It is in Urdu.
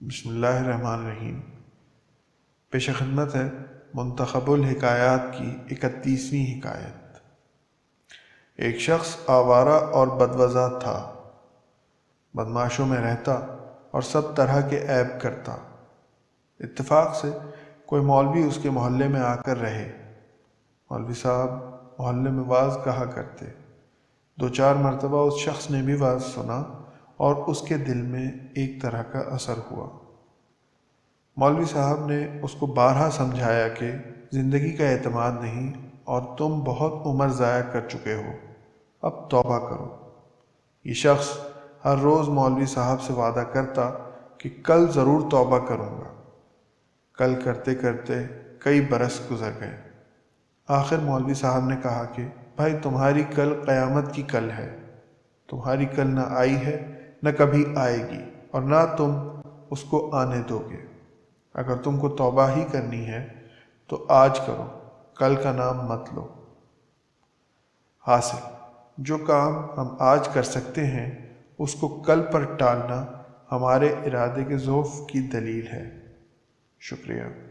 بسم اللہ الرحمن الرحیم۔ پیش خدمت ہے منتخب الحکایات کی 31ویں حکایت۔ ایک شخص آوارہ اور بدوضع تھا، بدمعاشوں میں رہتا اور سب طرح کے عیب کرتا۔ اتفاق سے کوئی مولوی اس کے محلے میں آ کر رہے۔ مولوی صاحب محلے میں واعظ کہا کرتے۔ 2-4 مرتبہ اس شخص نے بھی واعظ سنا اور اس کے دل میں ایک طرح کا اثر ہوا۔ مولوی صاحب نے اس کو بارہا سمجھایا کہ زندگی کا اعتماد نہیں اور تم بہت عمر ضائع کر چکے ہو، اب توبہ کرو۔ یہ شخص ہر روز مولوی صاحب سے وعدہ کرتا کہ کل ضرور توبہ کروں گا۔ کل کرتے کرتے کئی برس گزر گئے۔ آخر مولوی صاحب نے کہا کہ بھائی تمہاری کل قیامت کی کل ہے، تمہاری کل نہ آئی ہے نہ کبھی آئے گی اور نہ تم اس کو آنے دو گے۔ اگر تم کو توبہ ہی کرنی ہے تو آج کرو، کل کا نام مت لو۔ حاصل جو کام ہم آج کر سکتے ہیں اس کو کل پر ٹالنا ہمارے ارادے کے ضعف کی دلیل ہے۔ شکریہ۔